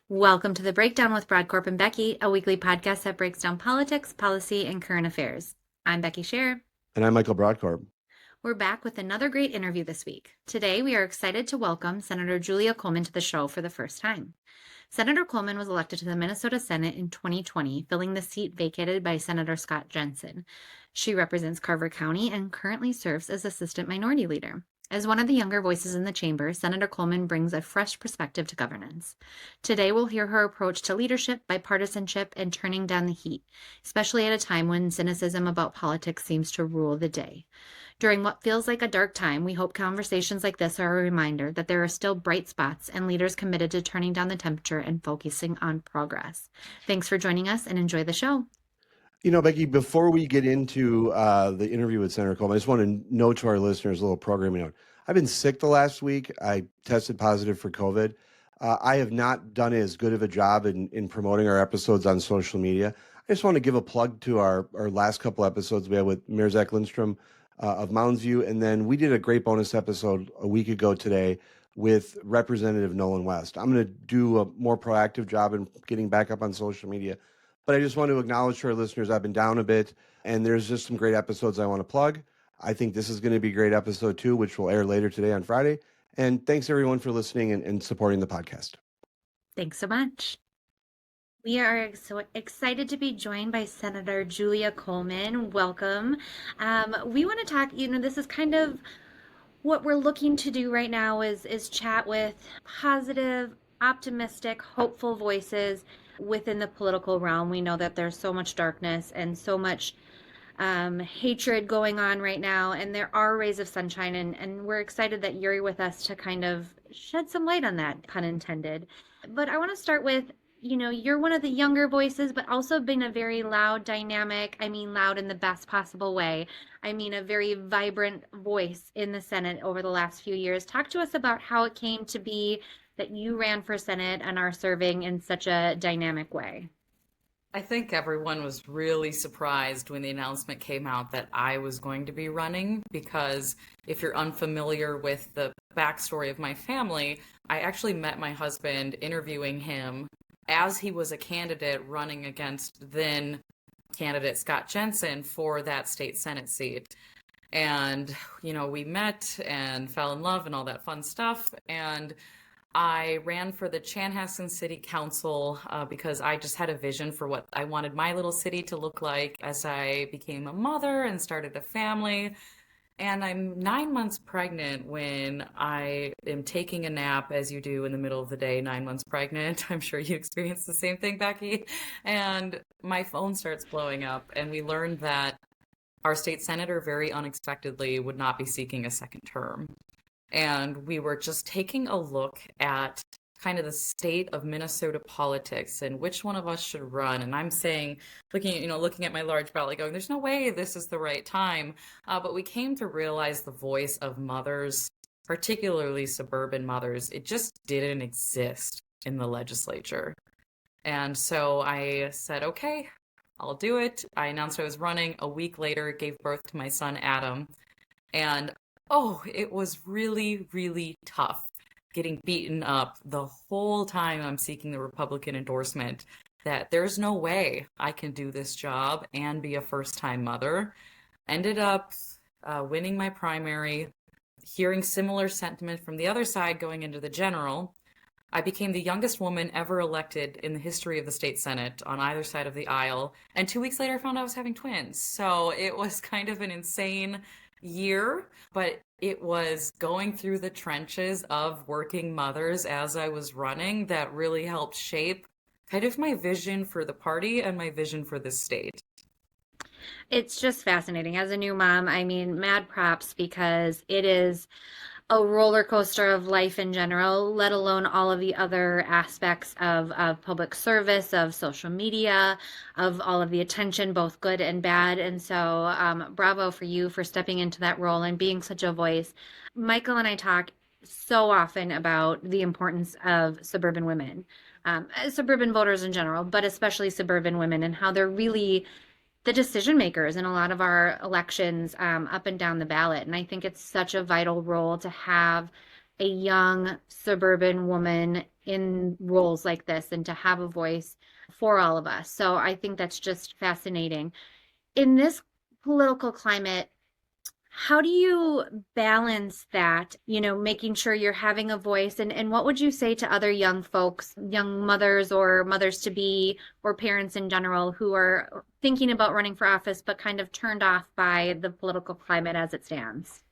Welcome to The Breakdown with Brodkorb and Becky, a weekly podcast that breaks down politics, policy, and current affairs. I'm Becky Scherr. And I'm Michael Brodkorb. We're back with another great interview this week. Today, we are excited to welcome Senator Julia Coleman to the show for the first time. Senator Coleman was elected to the Minnesota Senate in 2020, filling the seat vacated by Senator Scott Jensen. She represents Carver County and currently serves as Assistant Minority Leader. As one of the younger voices in the chamber, Senator Coleman brings a fresh perspective to governance. Today, we'll hear her approach to leadership, bipartisanship, and turning down the heat, especially at a time when cynicism about politics seems to rule the day. During what feels like a dark time, we hope conversations like this are a reminder that there are still bright spots and leaders committed to turning down the temperature and focusing on progress. Thanks for joining us and enjoy the show. You know, Becky, before we get into the interview with Senator Coleman, I just want to note to our listeners a little programming note. I've been sick the last week. I tested positive for COVID. I have not done as good of a job in promoting our episodes on social media. I just want to give a plug to our last couple episodes we had with Mayor Zach Lindstrom of Mounds View. And then we did a great bonus episode a week ago today with Representative Nolan West. I'm going to do a more proactive job in getting back up on social media. But I just want to acknowledge to our listeners, I've been down a bit, and there's just some great episodes I want to plug. I think this is going to be a great episode too, which will air later today on Friday. And thanks everyone for listening and supporting the podcast. Thanks so much. We are so excited to be joined by Senator Julia Coleman. Welcome. We want to talk, this is kind of what we're looking to do right now is chat with positive, optimistic, hopeful voices within the political realm. We know that there's so much darkness and so much hatred going on right now, and there are rays of sunshine, and we're excited that you're with us to kind of shed some light on that, pun intended. But I want to start with, you're one of the younger voices, but also been a very loud, dynamic, loud in the best possible way. A very vibrant voice in the Senate over the last few years. Talk to us about how it came to be that you ran for Senate and are serving in such a dynamic way. I think everyone was really surprised when the announcement came out that I was going to be running, because if you're unfamiliar with the backstory of my family, I actually met my husband interviewing him as he was a candidate running against then candidate Scott Jensen for that state Senate seat. And, we met and fell in love and all that fun stuff. And I ran for the Chanhassen City Council because I just had a vision for what I wanted my little city to look like as I became a mother and started a family. And I'm 9 months pregnant when I am taking a nap, as you do in the middle of the day, 9 months pregnant. I'm sure you experienced the same thing, Becky. And my phone starts blowing up, and we learned that our state senator very unexpectedly would not be seeking a second term. And we were just taking a look at kind of the state of Minnesota politics and which one of us should run. And I'm saying, looking at my large ballot going, there's no way this is the right time. But we came to realize the voice of mothers, particularly suburban mothers, it just didn't exist in the legislature. And so I said, okay, I'll do it. I announced I was running. A week later, gave birth to my son, Adam. And it was really, really tough getting beaten up the whole time I'm seeking the Republican endorsement that there's no way I can do this job and be a first-time mother. Ended up winning my primary, hearing similar sentiment from the other side going into the general. I became the youngest woman ever elected in the history of the state Senate on either side of the aisle. And 2 weeks later, I found I was having twins. So it was kind of an insane year, but it was going through the trenches of working mothers as I was running that really helped shape kind of my vision for the party and my vision for the state. It's just fascinating. As a new mom, mad props, because it is a roller coaster of life in general, let alone all of the other aspects of public service, of social media, of all of the attention, both good and bad. And so bravo for you for stepping into that role and being such a voice. Michael and I talk so often about the importance of suburban women, suburban voters in general, but especially suburban women, and how they're really the decision makers in a lot of our elections up and down the ballot. And I think it's such a vital role to have a young suburban woman in roles like this and to have a voice for all of us. So I think that's just fascinating. In this political climate, how do you balance that, making sure you're having a voice? And what would you say to other young folks, young mothers or mothers to be, or parents in general who are thinking about running for office, but kind of turned off by the political climate as it stands?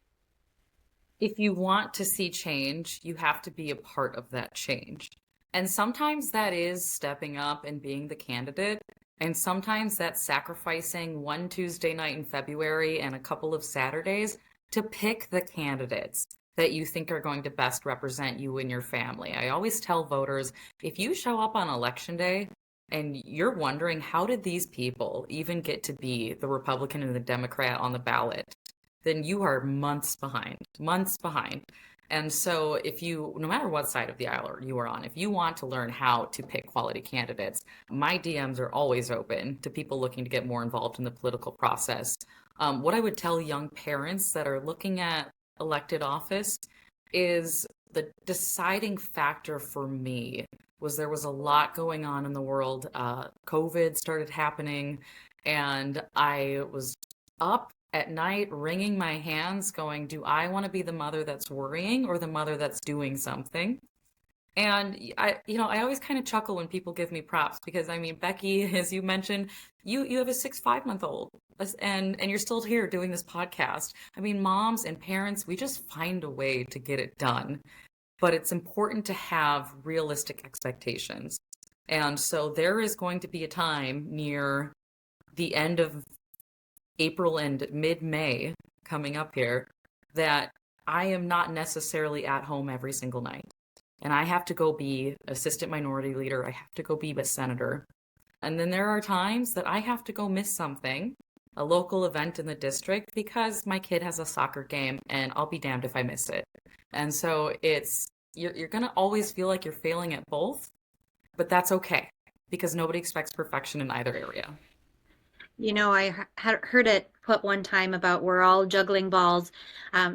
If you want to see change, you have to be a part of that change. And sometimes that is stepping up and being the candidate. And sometimes that's sacrificing one Tuesday night in February and a couple of Saturdays to pick the candidates that you think are going to best represent you and your family. I always tell voters, if you show up on election day and you're wondering, how did these people even get to be the Republican and the Democrat on the ballot? Then you are months behind, months behind. And so if you, no matter what side of the aisle you are on, if you want to learn how to pick quality candidates, my DMs are always open to people looking to get more involved in the political process. What I would tell young parents that are looking at elected office is the deciding factor for me was there was a lot going on in the world. COVID started happening, and I was up at night wringing my hands going, do I want to be the mother that's worrying or the mother that's doing something? And I always kind of chuckle when people give me props because I mean, Becky, as you mentioned, you have a 5-month-old and you're still here doing this podcast. I mean, moms and parents, we just find a way to get it done. But it's important to have realistic expectations. And so there is going to be a time near the end of April and mid-May coming up here that I am not necessarily at home every single night. And I have to go be assistant minority leader. I have to go be a senator. And then there are times that I have to go miss something, a local event in the district, because my kid has a soccer game and I'll be damned if I miss it. And so you're going to always feel like you're failing at both, but that's okay because nobody expects perfection in either area. I heard it put one time about we're all juggling balls.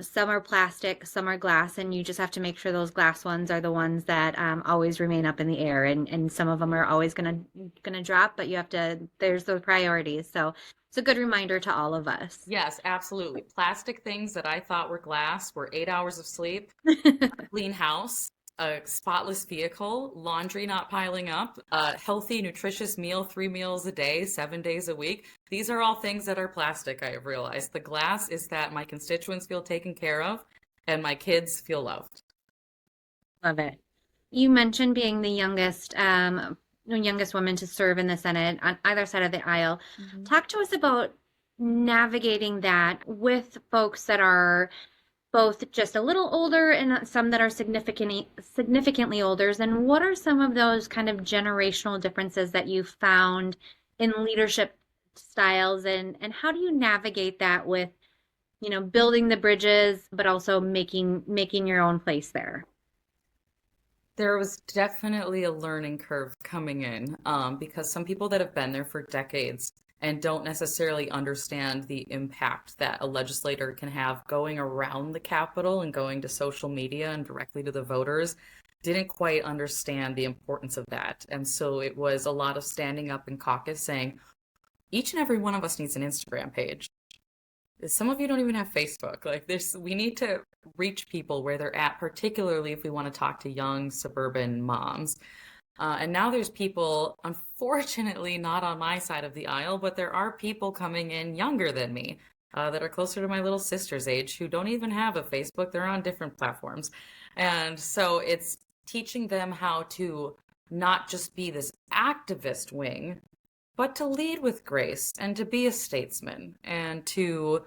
Some are plastic, some are glass, and you just have to make sure those glass ones are the ones that always remain up in the air. And some of them are always gonna drop, but there's those priorities. So it's a good reminder to all of us. Yes, absolutely. Plastic things that I thought were glass were 8 hours of sleep, clean house, a spotless vehicle, laundry not piling up, a healthy, nutritious meal, 3 meals a day, 7 days a week. These are all things that are plastic, I have realized. The glass is that my constituents feel taken care of and my kids feel loved. Love it. You mentioned being the youngest woman to serve in the Senate on either side of the aisle. Mm-hmm. Talk to us about navigating that with folks that are both just a little older and some that are significantly older. And what are some of those kind of generational differences that you found in leadership styles, and how do you navigate that with, building the bridges, but also making your own place there? There was definitely a learning curve coming in because some people that have been there for decades and don't necessarily understand the impact that a legislator can have going around the Capitol and going to social media and directly to the voters didn't quite understand the importance of that. And so it was a lot of standing up in caucus saying, each and every one of us needs an Instagram page. Some of you don't even have Facebook. We need to reach people where they're at, particularly if we want to talk to young suburban moms. And now there's people, unfortunately, not on my side of the aisle, but there are people coming in younger than me that are closer to my little sister's age who don't even have a Facebook. They're on different platforms. And so it's teaching them how to not just be this activist wing, but to lead with grace and to be a statesman and to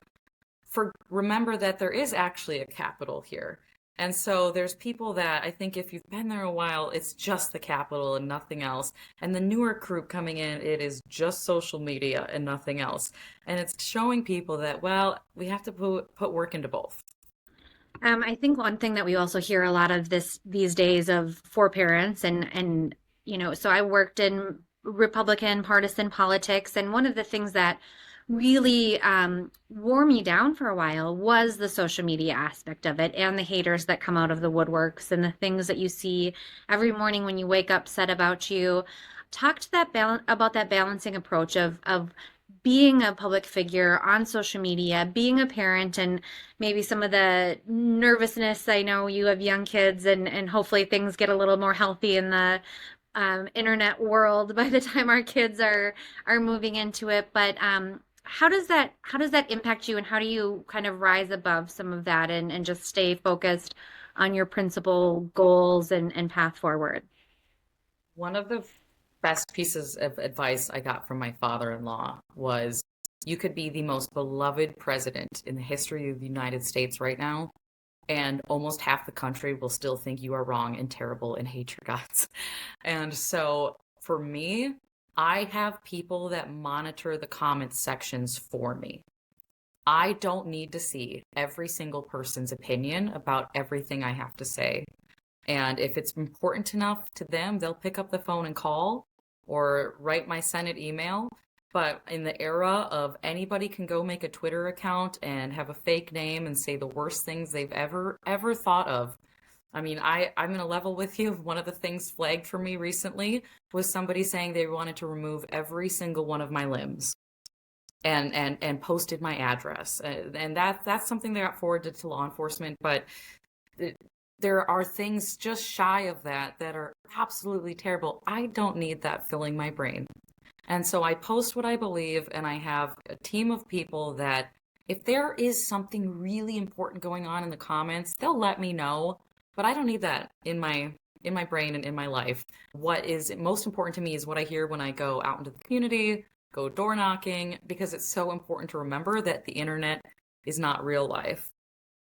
remember that there is actually a Capitol here. And so there's people that I think if you've been there a while, it's just the Capitol and nothing else. And the newer group coming in, it is just social media and nothing else. And it's showing people that, well, we have to put work into both. I think one thing that we also hear a lot of these days for parents and so I worked in Republican partisan politics, and one of the things that really wore me down for a while was the social media aspect of it and the haters that come out of the woodworks and the things that you see every morning when you wake up said about you. Talk to that about that balancing approach of being a public figure on social media, being a parent, and maybe some of the nervousness. I know you have young kids, and hopefully things get a little more healthy in the internet world by the time our kids are moving into it. But how does that impact you, and how do you kind of rise above some of that and just stay focused on your principal goals and path forward? One of the best pieces of advice I got from my father-in-law was you could be the most beloved president in the history of the United States right now, and almost half the country will still think you are wrong and terrible and hate your guts. And so for me, I have people that monitor the comment sections for me. I don't need to see every single person's opinion about everything I have to say. And if it's important enough to them, they'll pick up the phone and call or write my Senate email. But in the era of anybody can go make a Twitter account and have a fake name and say the worst things they've ever thought of. I mean, I'm going to level with you. One of the things flagged for me recently was somebody saying they wanted to remove every single one of my limbs and posted my address. And that's something that got forwarded to law enforcement. But there are things just shy of that that are absolutely terrible. I don't need that filling my brain. And so I post what I believe, and I have a team of people that if there is something really important going on in the comments, they'll let me know. But I don't need that in my brain and in my life. What is most important to me is what I hear when I go out into the community, go door knocking, because it's so important to remember that the internet is not real life.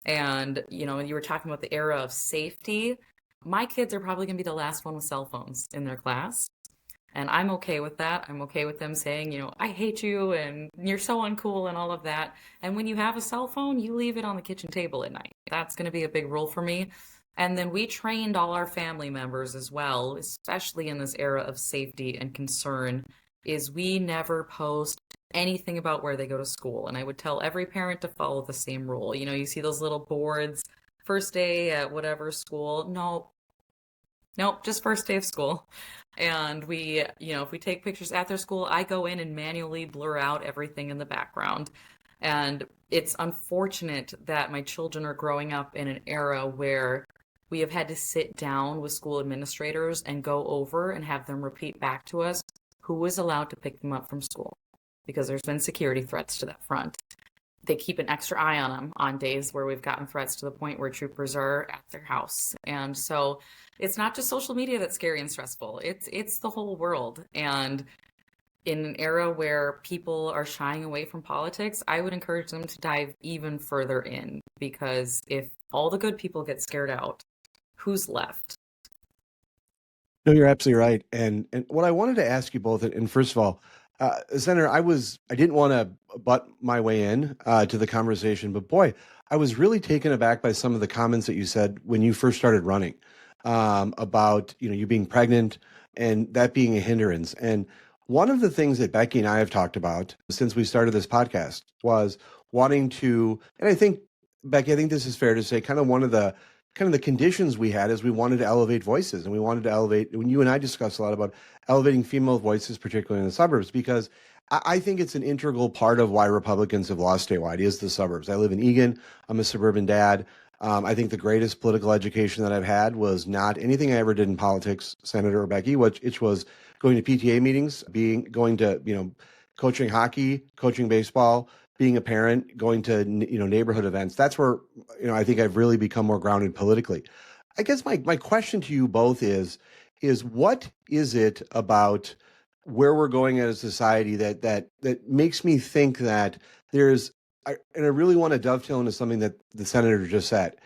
And, you know, you were talking about the era of safety. My kids are probably going to be the last one with cell phones in their class. And I'm okay with that. I'm okay with them saying, you know, I hate you and you're so uncool and all of that. And when you have a cell phone, you leave it on the kitchen table at night. That's going to be a big rule for me. And then we trained all our family members as well, especially in this era of safety and concern, is we never post anything about where they go to school. And I would tell every parent to follow the same rule. You know, you see those little boards, first day at whatever school. No, nope, just first day of school. And we, you know, if we take pictures at their school, I go in and manually blur out everything in the background. And it's unfortunate that my children are growing up in an era where we have had to sit down with school administrators and go over and have them repeat back to us who was allowed to pick them up from school, because there's been security threats to that front. They keep an extra eye on them on days where we've gotten threats to the point where troopers are at their house. And so it's not just social media that's scary and stressful. It's the whole world. And in an era where people are shying away from politics, I would encourage them to dive even further in, because if all the good people get scared out, who's left? No, you're absolutely right. And what I wanted to ask you both, and first of all, Senator, I didn't want to butt my way in to the conversation, but boy, I was really taken aback by some of the comments that you said when you first started running about, you know, you being pregnant and that being a hindrance. And one of the things that Becky and I have talked about since we started this podcast was wanting to, and I think, Becky, I think this is fair to say, kind of the conditions we had is we wanted to elevate voices, and we wanted to elevate, when you and I discussed a lot about elevating female voices, particularly in the suburbs, because I think it's an integral part of why Republicans have lost statewide is the suburbs. I live in Eagan. I'm a suburban dad. I think the greatest political education that I've had was not anything I ever did in politics, Senator or Becky, which was going to PTA meetings, going to, you know, coaching hockey, coaching baseball, being a parent, going to, you know, neighborhood events. That's where, you know, I think I've really become more grounded politically. I guess my question to you both is what is it about where we're going as a society that makes me think that and I really want to dovetail into something that the senator just said,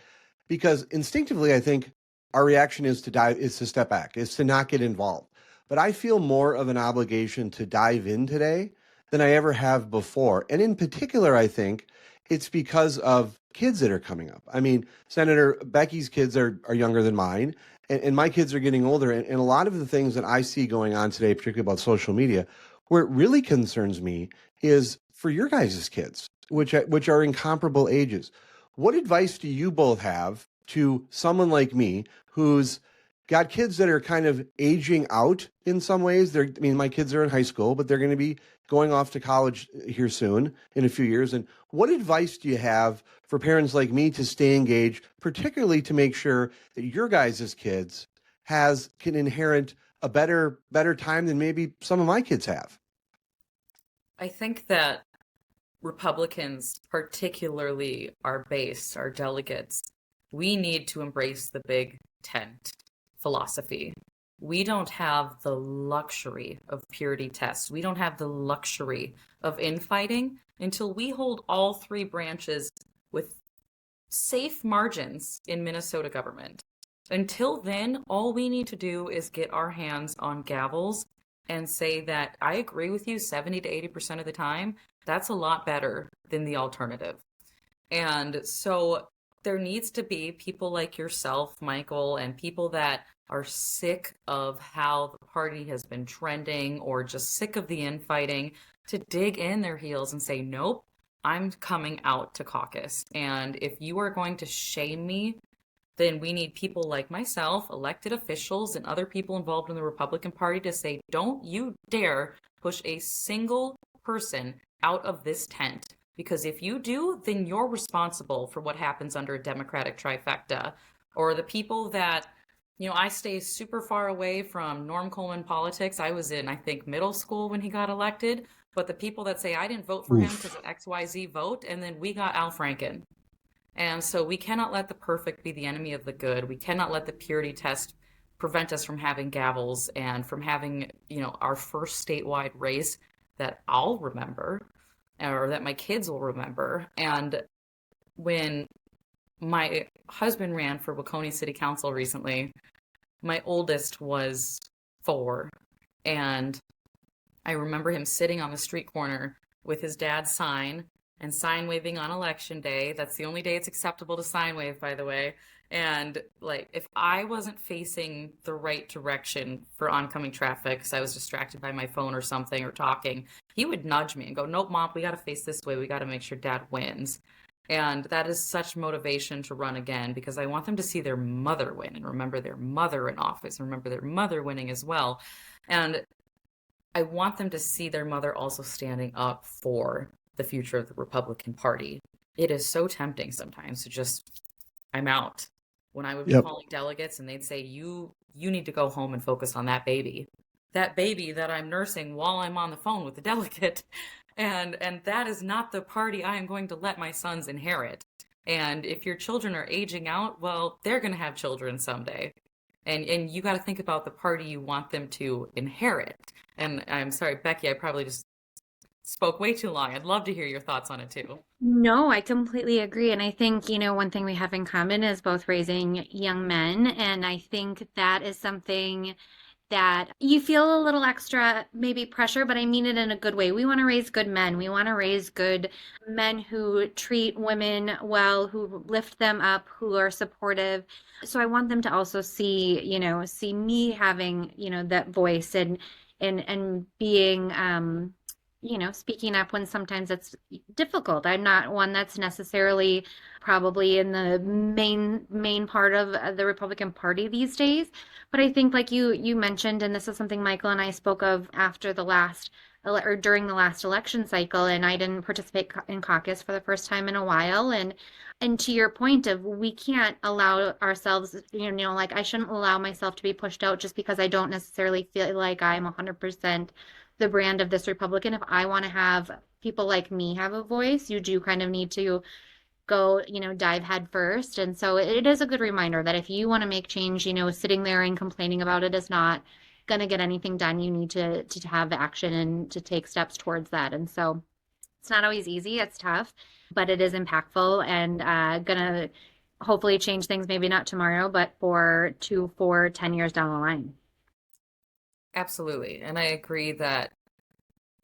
because instinctively I think our reaction is to step back, is to not get involved. But I feel more of an obligation to dive in today than I ever have before. And in particular, I think it's because of kids that are coming up. I mean, Senator Becky's kids are younger than mine, and my kids are getting older. And a lot of the things that I see going on today, particularly about social media, where it really concerns me is for your guys' kids, which are in comparable ages. What advice do you both have to someone like me who's got kids that are kind of aging out in some ways? My kids are in high school, but they're going to be going off to college here soon in a few years. And what advice do you have for parents like me to stay engaged, particularly to make sure that your guys' kids can inherit a better time than maybe some of my kids have? I think that Republicans, particularly our base, our delegates, we need to embrace the big tent philosophy. We don't have the luxury of purity tests. We don't have the luxury of infighting until we hold all three branches with safe margins in Minnesota government. Until then, all we need to do is get our hands on gavels and say that I agree with you 70 to 80% of the time. That's a lot better than the alternative. And so there needs to be people like yourself, Michael, and people that are sick of how the party has been trending or just sick of the infighting to dig in their heels and say, nope, I'm coming out to caucus. And if you are going to shame me, then we need people like myself, elected officials, and other people involved in the Republican Party to say, don't you dare push a single person out of this tent. Because if you do, then you're responsible for what happens under a Democratic trifecta. Or the people that, I stay super far away from Norm Coleman politics. I was in, I think, middle school when he got elected. But the people that say, I didn't vote for him because of XYZ vote, and then we got Al Franken. And so we cannot let the perfect be the enemy of the good. We cannot let the purity test prevent us from having gavels and from having, our first statewide race that I'll remember or that my kids will remember. And when my husband ran for Waconia City Council recently, my oldest was 4. And I remember him sitting on the street corner with his dad's sign and sign waving on election day. That's the only day it's acceptable to sign wave, by the way. And if I wasn't facing the right direction for oncoming traffic because I was distracted by my phone or something or talking, he would nudge me and go, nope, Mom, we got to face this way. We got to make sure Dad wins. And that is such motivation to run again because I want them to see their mother win and remember their mother in office and remember their mother winning as well. And I want them to see their mother also standing up for the future of the Republican Party. It is so tempting sometimes to just, I'm out. When I would be calling delegates and they'd say, you need to go home and focus on that baby that I'm nursing while I'm on the phone with the delegate. And that is not the party I am going to let my sons inherit. And if your children are aging out, well, they're going to have children someday. And you got to think about the party you want them to inherit. And I'm sorry, Becky, I probably just spoke way too long. I'd love to hear your thoughts on it too. No, I completely agree. And I think, one thing we have in common is both raising young men. And I think that is something that you feel a little extra maybe pressure, but I mean it in a good way. We want to raise good men. We want to raise good men who treat women well, who lift them up, who are supportive. So I want them to also see me having, that voice and being speaking up when sometimes it's difficult. I'm not one that's necessarily probably in the main part of the Republican Party these days. But I think like you mentioned, and this is something Michael and I spoke of after the last or during the last election cycle, and I didn't participate in caucus for the first time in a while. And to your point of we can't allow ourselves, like I shouldn't allow myself to be pushed out just because I don't necessarily feel like I'm 100% the brand of this Republican. If I want to have people like me have a voice, you do kind of need to go, dive head first. And so it is a good reminder that if you want to make change, sitting there and complaining about it is not going to get anything done. You need to have action and to take steps towards that. And so it's not always easy. It's tough, but it is impactful and going to hopefully change things, maybe not tomorrow, but for 2, 4, 10 years down the line. Absolutely. And I agree that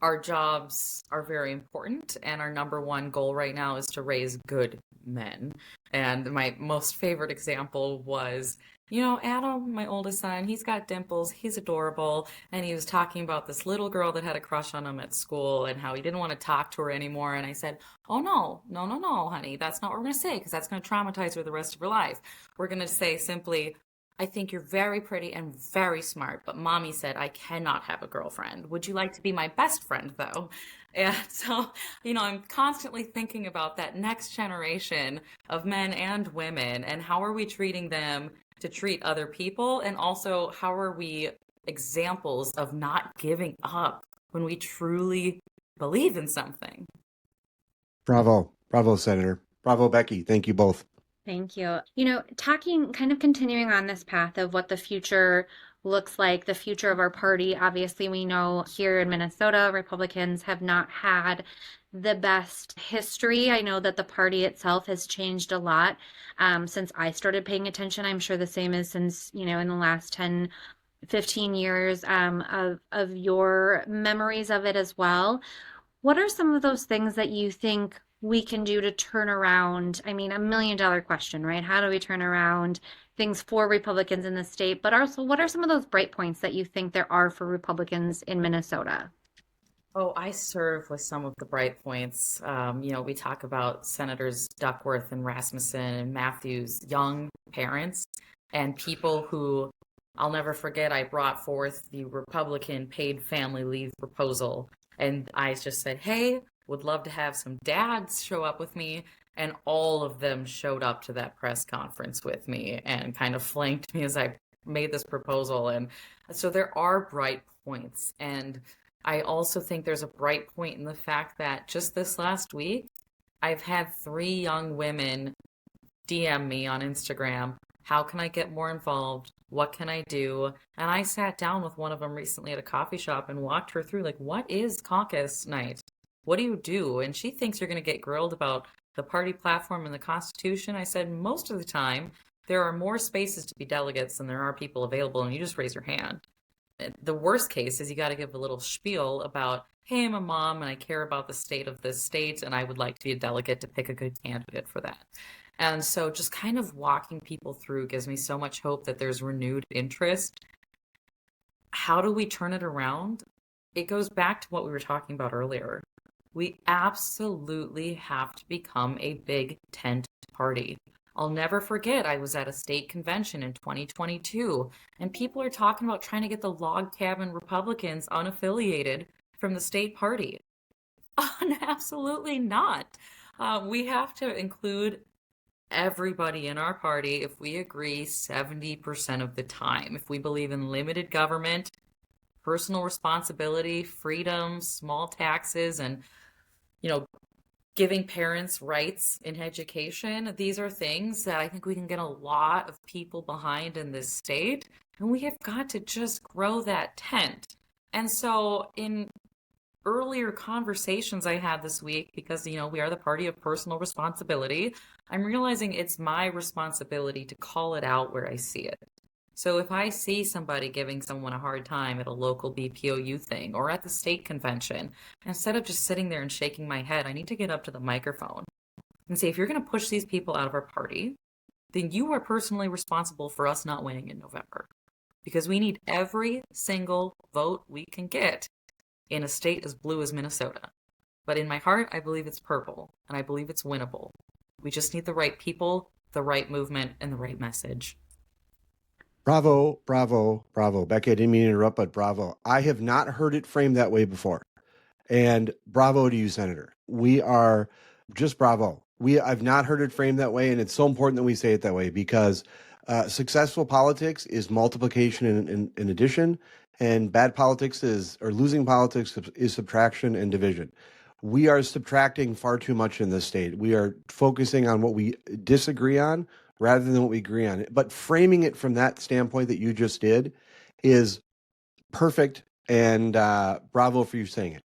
our jobs are very important, and our number one goal right now is to raise good men. And my most favorite example was, Adam, my oldest son, he's got dimples, he's adorable, and he was talking about this little girl that had a crush on him at school and how he didn't want to talk to her anymore. And I said, oh, no, no, no, no, honey, that's not what we're going to say, because that's going to traumatize her the rest of her life. We're going to say simply, I think you're very pretty and very smart, but mommy said I cannot have a girlfriend. Would you like to be my best friend, though? And so, I'm constantly thinking about that next generation of men and women, and how are we treating them to treat other people? And also, how are we examples of not giving up when we truly believe in something? Bravo. Bravo, Senator. Bravo, Becky. Thank you both. Thank you. Kind of continuing on this path of what the future looks like, the future of our party. Obviously, we know here in Minnesota, Republicans have not had the best history. I know that the party itself has changed a lot since I started paying attention. I'm sure the same is since, in the last 10, 15 years of your memories of it as well. What are some of those things that you think we can do to turn around? I mean, $1 million question, right? How do we turn around things for Republicans in the state? But also, what are some of those bright points that you think there are for Republicans in Minnesota? Oh, I serve with some of the bright points. We talk about Senators Duckworth and Rasmussen and Matthews, young parents and people who I'll never forget. I brought forth the Republican paid family leave proposal, and I just said, hey, would love to have some dads show up with me. And all of them showed up to that press conference with me and kind of flanked me as I made this proposal. And so there are bright points. And I also think there's a bright point in the fact that just this last week, I've had 3 young women DM me on Instagram. How can I get more involved? What can I do? And I sat down with one of them recently at a coffee shop and walked her through, like, what is caucus night? What do you do? And she thinks you're going to get grilled about the party platform and the Constitution. I said, most of the time, there are more spaces to be delegates than there are people available, and you just raise your hand. The worst case is you got to give a little spiel about, hey, I'm a mom and I care about the state of this state and I would like to be a delegate to pick a good candidate for that. And so just kind of walking people through gives me so much hope that there's renewed interest. How do we turn it around? It goes back to what we were talking about earlier. We absolutely have to become a big tent party. I'll never forget, I was at a state convention in 2022, and people are talking about trying to get the log cabin Republicans unaffiliated from the state party. Absolutely not. We have to include everybody in our party if we agree 70% of the time. If we believe in limited government, personal responsibility, freedom, small taxes, and, giving parents rights in education. These are things that I think we can get a lot of people behind in this state, and we have got to just grow that tent. And so in earlier conversations I had this week, because, we are the party of personal responsibility, I'm realizing it's my responsibility to call it out where I see it. So if I see somebody giving someone a hard time at a local BPOU thing or at the state convention, instead of just sitting there and shaking my head, I need to get up to the microphone and say, if you're going to push these people out of our party, then you are personally responsible for us not winning in November. Because we need every single vote we can get in a state as blue as Minnesota. But in my heart, I believe it's purple, and I believe it's winnable. We just need the right people, the right movement, and the right message. Bravo, bravo, bravo. Becky, I didn't mean to interrupt, but bravo. I have not heard it framed that way before. And bravo to you, Senator. We are just bravo. I've not heard it framed that way, and it's so important that we say it that way because successful politics is multiplication and addition, and bad politics or losing politics is subtraction and division. We are subtracting far too much in this state. We are focusing on what we disagree on rather than what we agree on. But framing it from that standpoint that you just did is perfect, and bravo for you saying it.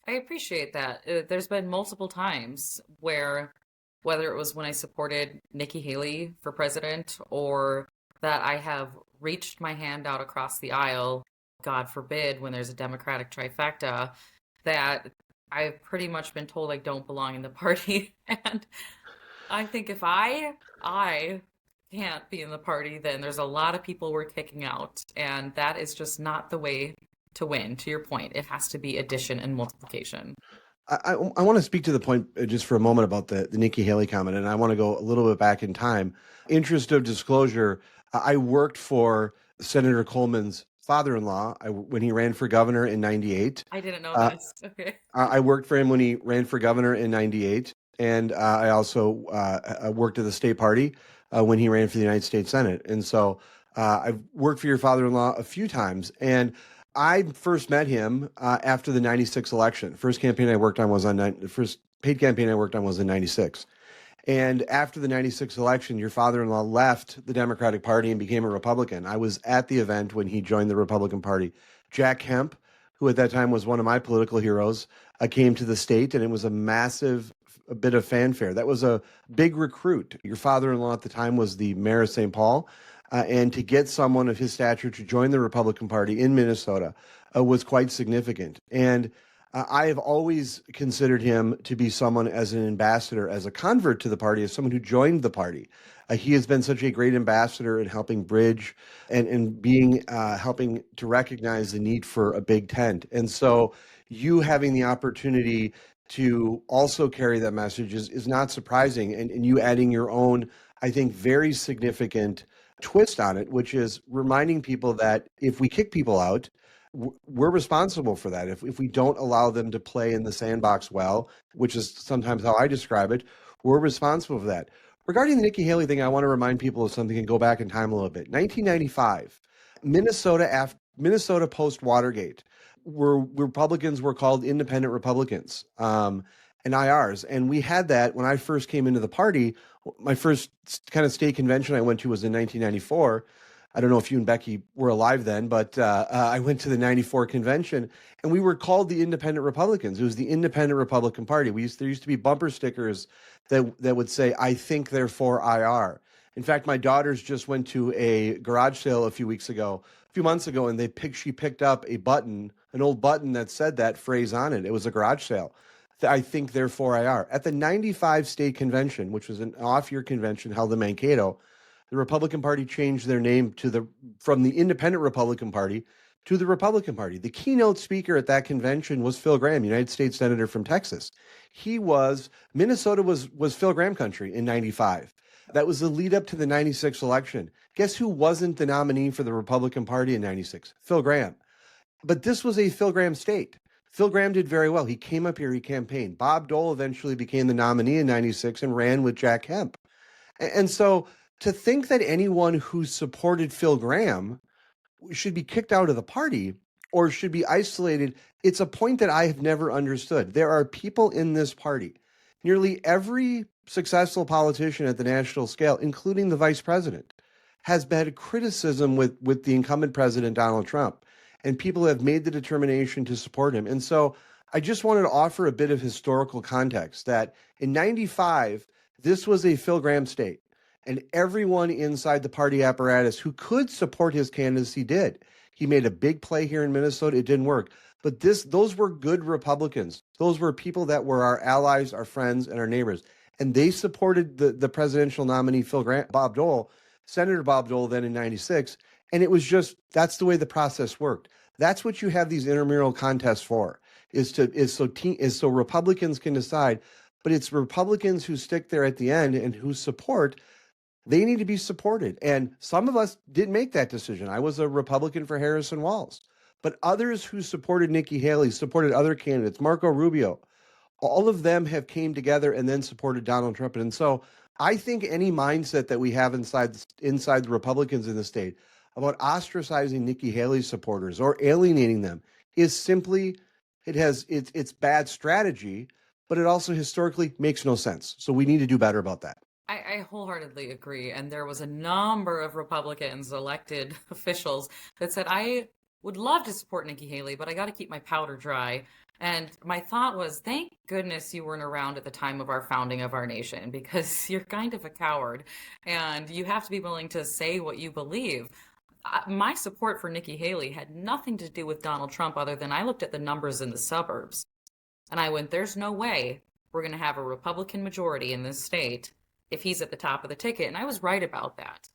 I appreciate that. There's been multiple times where, whether it was when I supported Nikki Haley for president or that I have reached my hand out across the aisle, God forbid, when there's a Democratic trifecta, that I've pretty much been told I don't belong in the party. And I think if I can't be in the party, then there's a lot of people we're kicking out. And that is just not the way to win. To your point, it has to be addition and multiplication. I want to speak to the point just for a moment about the Nikki Haley comment, and I want to go a little bit back in time. Interest of disclosure, I worked for Senator Coleman's father-in-law when he ran for governor in '98. I didn't know this. Okay. I worked for him when he ran for governor in '98, and I also worked at the state party when he ran for the United States Senate. And so I've worked for your father-in-law a few times, and I first met him after the '96 election. First campaign I worked on was the first paid campaign I worked on was in '96. And after the '96 election, your father-in-law left the Democratic Party and became a Republican. I was at the event when he joined the Republican Party. Jack Kemp, who at that time was one of my political heroes, came to the state, and it was a bit of fanfare. That was a big recruit. Your father-in-law at the time was the mayor of St. Paul, and to get someone of his stature to join the Republican Party in Minnesota was quite significant. And I have always considered him to be someone as an ambassador, as a convert to the party, as someone who joined the party. He has been such a great ambassador in helping bridge and being helping to recognize the need for a big tent. And so you having the opportunity to also carry that message is not surprising. And you adding your own, I think, very significant twist on it, which is reminding people that if we kick people out, we're responsible for that. If we don't allow them to play in the sandbox well, which is sometimes how I describe it, we're responsible for that. Regarding the Nikki Haley thing, I want to remind people of something and go back in time a little bit. 1995, Minnesota post Watergate, where Republicans were called independent Republicans and IRs. And we had that when I first came into the party. My first kind of state convention I went to was in 1994. I don't know if you and Becky were alive then, but I went to the '94 convention, and we were called the Independent Republicans. It was the Independent Republican Party. There used to be bumper stickers that would say, "I think, therefore IR." In fact, my daughters just went to a garage sale a few months ago, and she picked up an old button that said that phrase on it. It was a garage sale. I think, therefore IR. At the '95 state convention, which was an off-year convention held in Mankato, the Republican Party changed their name from the Independent Republican Party to the Republican Party. The keynote speaker at that convention was Phil Gramm, United States Senator from Texas. Minnesota was Phil Gramm country in '95. That was the lead up to the '96 election. Guess who wasn't the nominee for the Republican Party in '96? Phil Gramm. But this was a Phil Gramm state. Phil Gramm did very well. He came up here, he campaigned. Bob Dole eventually became the nominee in '96 and ran with Jack Kemp. And so to think that anyone who supported Phil Gramm should be kicked out of the party or should be isolated, it's a point that I have never understood. There are people in this party. Nearly every successful politician at the national scale, including the vice president, has had criticism with the incumbent president, Donald Trump. And people have made the determination to support him. And so I just wanted to offer a bit of historical context that in '95, this was a Phil Gramm state. And everyone inside the party apparatus who could support his candidacy did. He made a big play here in Minnesota. It didn't work. But those were good Republicans. Those were people that were our allies, our friends, and our neighbors. And they supported the presidential nominee, Senator Bob Dole, then in '96. And it was that's the way the process worked. That's what you have these intramural contests for, is so Republicans can decide. But it's Republicans who stick there at the end and who support. They need to be supported. And some of us didn't make that decision. I was a Republican for Harrison Walz. But others who supported Nikki Haley, supported other candidates, Marco Rubio, all of them have came together and then supported Donald Trump. And so I think any mindset that we have inside the Republicans in the state about ostracizing Nikki Haley supporters or alienating them is simply, it's bad strategy, but it also historically makes no sense. So we need to do better about that. I wholeheartedly agree. And there was a number of Republicans, elected officials, that said, I would love to support Nikki Haley, but I got to keep my powder dry. And my thought was, thank goodness you weren't around at the time of our founding of our nation, because you're kind of a coward and you have to be willing to say what you believe. my support for Nikki Haley had nothing to do with Donald Trump other than I looked at the numbers in the suburbs and I went, there's no way we're going to have a Republican majority in this state if he's at the top of the ticket. And I was right about that.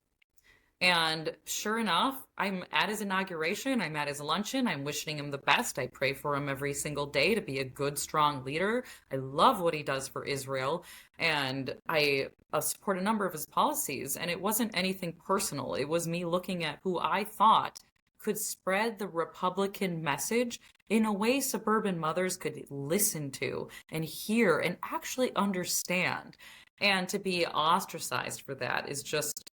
And sure enough, I'm at his inauguration, I'm at his luncheon, I'm wishing him the best. I pray for him every single day to be a good, strong leader. I love what he does for Israel, and I support a number of his policies. And it wasn't anything personal. It was me looking at who I thought could spread the Republican message in a way suburban mothers could listen to and hear and actually understand. And to be ostracized for that is just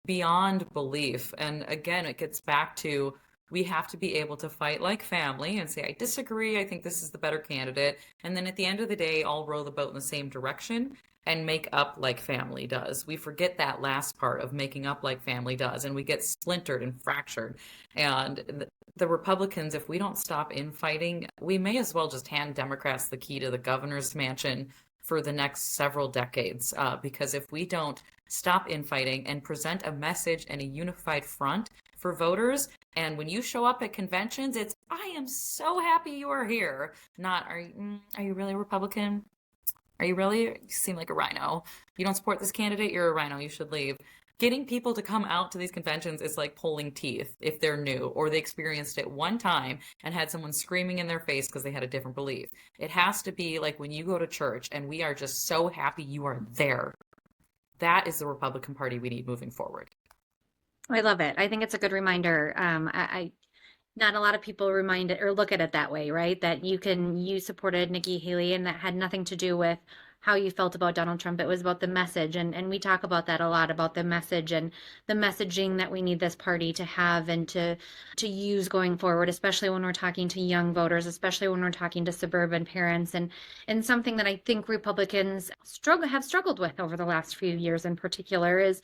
beyond belief. And again, it gets back to we have to be able to fight like family and say, I disagree, I think this is the better candidate. And then at the end of the day, all row the boat in the same direction and make up like family does. We forget that last part of making up like family does, and we get splintered and fractured. And the Republicans, if we don't stop infighting, we may as well just hand Democrats the key to the governor's mansion for the next several decades. Because if we don't stop infighting and present a message and a unified front for voters, and when you show up at conventions, it's, I am so happy you are here. Not, are you really a Republican? Are you really? You seem like a rhino. You don't support this candidate, you're a rhino, you should leave. Getting people to come out to these conventions is like pulling teeth if they're new or they experienced it one time and had someone screaming in their face because they had a different belief. It has to be like when you go to church and we are just so happy you are there. That is the Republican Party we need moving forward. I love it. I think it's a good reminder. Not a lot of people remind it or look at it that way, right? That you supported Nikki Haley and that had nothing to do with how you felt about Donald Trump. It was about the message. And we talk about that a lot, about the message and the messaging that we need this party to have and to use going forward, especially when we're talking to young voters, especially when we're talking to suburban parents, and something that I think Republicans have struggled with over the last few years in particular is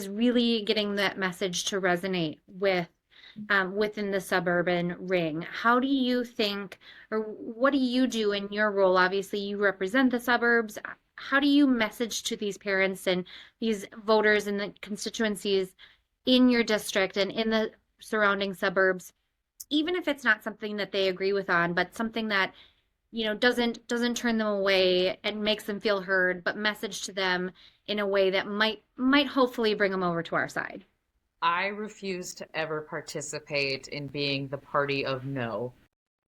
really getting that message to resonate within the suburban ring. How do you think, or what do you do in your role? Obviously, you represent the suburbs. How do you message to these parents and these voters and the constituencies in your district and in the surrounding suburbs, even if it's not something that they agree with on, but something that doesn't turn them away and makes them feel heard, but message to them in a way that might hopefully bring them over to our side? I refuse to ever participate in being the party of no.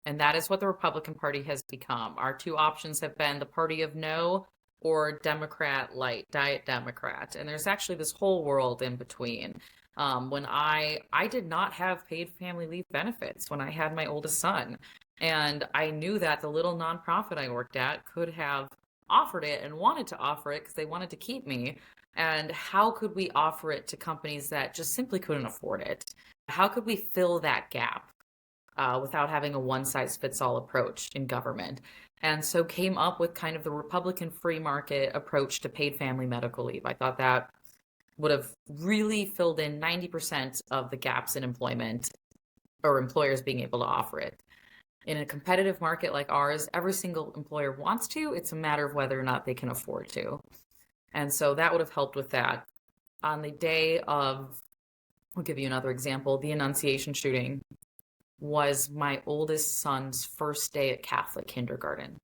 And that is what the Republican Party has become. Our two options have been the party of no or Democrat light, diet Democrat. And there's actually this whole world in between. When I did not have paid family leave benefits when I had my oldest son. And I knew that the little nonprofit I worked at could have offered it and wanted to offer it because they wanted to keep me. And how could we offer it to companies that just simply couldn't afford it? How could we fill that gap without having a one-size-fits-all approach in government? And so came up with kind of the Republican free market approach to paid family medical leave. I thought that would have really filled in 90% of the gaps in employment or employers being able to offer it. In a competitive market like ours, every single employer wants to. It's a matter of whether or not they can afford to. And so that would have helped with that. On the day of, I'll give you another example, the Annunciation shooting was my oldest son's first day at Catholic kindergarten.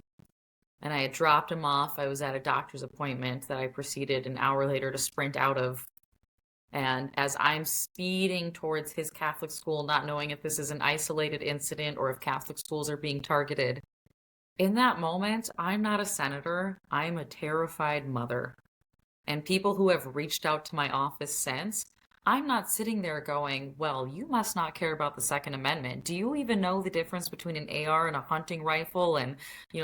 And I had dropped him off. I was at a doctor's appointment that I proceeded an hour later to sprint out of. And as I'm speeding towards his Catholic school, not knowing if this is an isolated incident or if Catholic schools are being targeted, in that moment, I'm not a senator. I'm a terrified mother. And people who have reached out to my office since, I'm not sitting there going, well, you must not care about the Second Amendment. Do you even know the difference between an AR and a hunting rifle? And,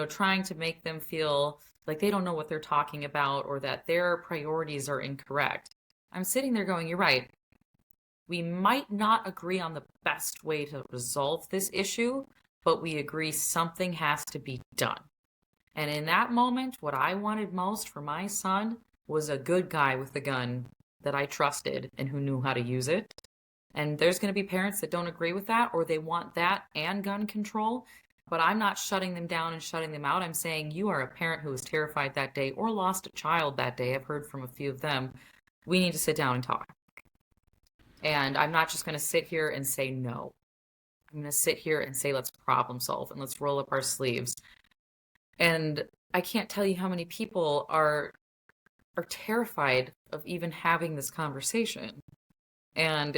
trying to make them feel like they don't know what they're talking about or that their priorities are incorrect. I'm sitting there going, you're right. We might not agree on the best way to resolve this issue, but we agree something has to be done. And in that moment, what I wanted most for my son was a good guy with a gun that I trusted and who knew how to use it. And there's going to be parents that don't agree with that, or they want that and gun control. But I'm not shutting them down and shutting them out. I'm saying you are a parent who was terrified that day or lost a child that day. I've heard from a few of them. We need to sit down and talk. And I'm not just going to sit here and say no. I'm going to sit here and say, let's problem solve and let's roll up our sleeves. And I can't tell you how many people are terrified of even having this conversation. And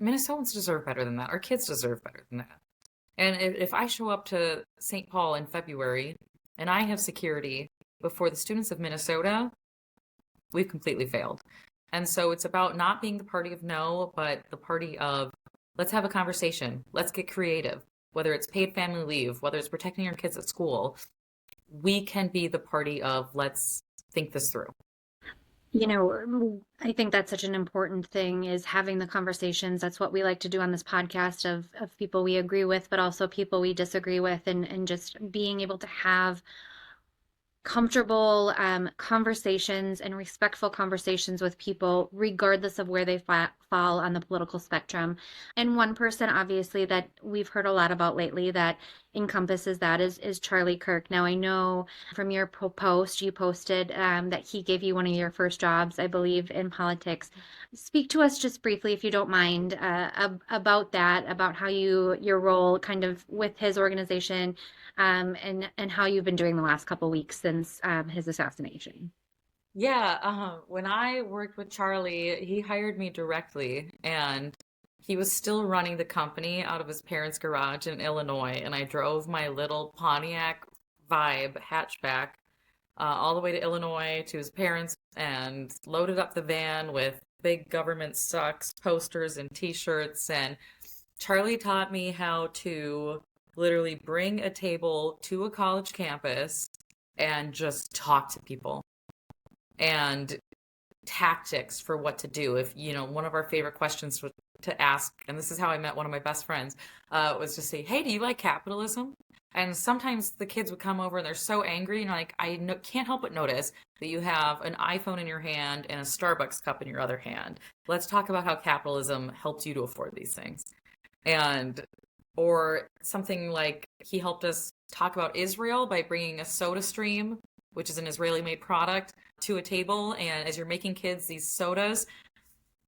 Minnesotans deserve better than that. Our kids deserve better than that. And if I show up to St. Paul in February and I have security before the students of Minnesota, we've completely failed. And so it's about not being the party of no, but the party of let's have a conversation. Let's get creative. Whether it's paid family leave, whether it's protecting your kids at school, we can be the party of let's think this through. I think that's such an important thing is having the conversations. That's what we like to do on this podcast of people we agree with, but also people we disagree with, and just being able to have comfortable conversations and respectful conversations with people, regardless of where they fall on the political spectrum. And one person, obviously, that we've heard a lot about lately that encompasses that is Charlie Kirk. Now, I know from your post, you posted that he gave you one of your first jobs, I believe, in politics. Speak to us just briefly, if you don't mind, about that, about how your role kind of with his organization and how you've been doing the last couple weeks since his assassination. Yeah, when I worked with Charlie, he hired me directly, and he was still running the company out of his parents' garage in Illinois, and I drove my little Pontiac Vibe hatchback all the way to Illinois to his parents and loaded up the van with big government sucks, posters, and t-shirts. And Charlie taught me how to literally bring a table to a college campus and just talk to people and tactics for what to do. If, one of our favorite questions to ask, and this is how I met one of my best friends, was to say, hey, do you like capitalism? And sometimes the kids would come over and they're so angry, and like, can't help but notice that you have an iPhone in your hand and a Starbucks cup in your other hand. Let's talk about how capitalism helps you to afford these things. And or something like he helped us talk about Israel by bringing a soda stream, which is an Israeli made product, to a table. And as you're making kids these sodas,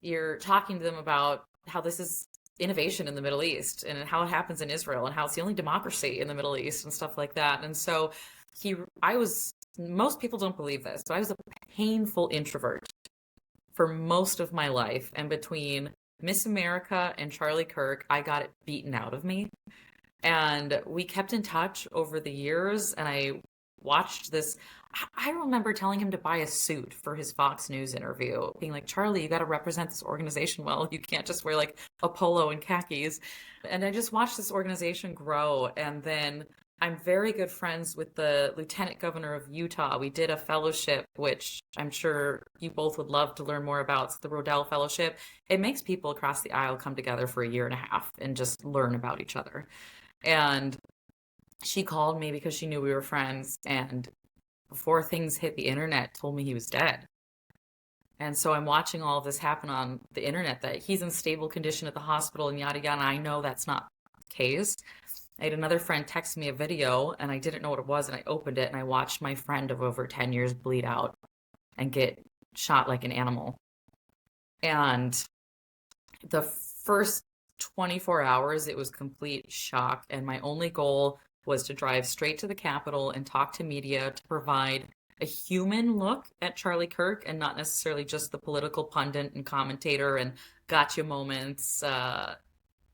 you're talking to them about how this is innovation in the Middle East and how it happens in Israel and how it's the only democracy in the Middle East and stuff like that. And so most people don't believe this, but I was a painful introvert for most of my life. And between Miss America and Charlie Kirk, I got it beaten out of me. And we kept in touch over the years, and I watched this. I remember telling him to buy a suit for his Fox News interview, being like, Charlie, you got to represent this organization well. You can't just wear like a polo and khakis. And I just watched this organization grow. And then I'm very good friends with the Lieutenant Governor of Utah. We did a fellowship, which I'm sure you both would love to learn more about. It's the Rodell Fellowship. It makes people across the aisle come together for a year and a half and just learn about each other. And she called me because she knew we were friends, and before things hit the internet, told me he was dead. And so I'm watching all of this happen on the internet, that he's in stable condition at the hospital and yada yada. And I know that's not the case. I had another friend text me a video, and I didn't know what it was, and I opened it and I watched my friend of over 10 years bleed out and get shot like an animal. And the first 24 hours, it was complete shock. And my only goal was to drive straight to the Capitol and talk to media to provide a human look at Charlie Kirk and not necessarily just the political pundit and commentator and gotcha moments,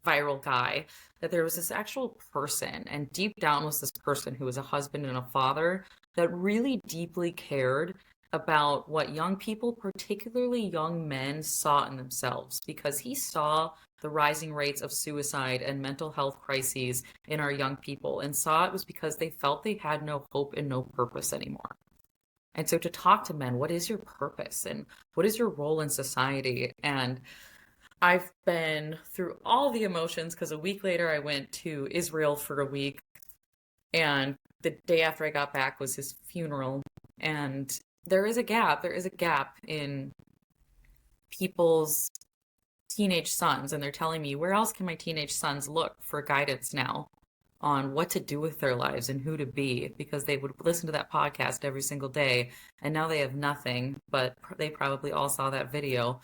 viral guy, that there was this actual person. And deep down was this person who was a husband and a father that really deeply cared about what young people, particularly young men, saw in themselves, because he saw the rising rates of suicide and mental health crises in our young people and saw it was because they felt they had no hope and no purpose anymore. And so to talk to men, what is your purpose and what is your role in society? And I've been through all the emotions, because a week later I went to Israel for a week, and the day after I got back was his funeral. And there is a gap in people's teenage sons, and they're telling me, where else can my teenage sons look for guidance now on what to do with their lives and who to be? Because they would listen to that podcast every single day, and now they have nothing, but they probably all saw that video.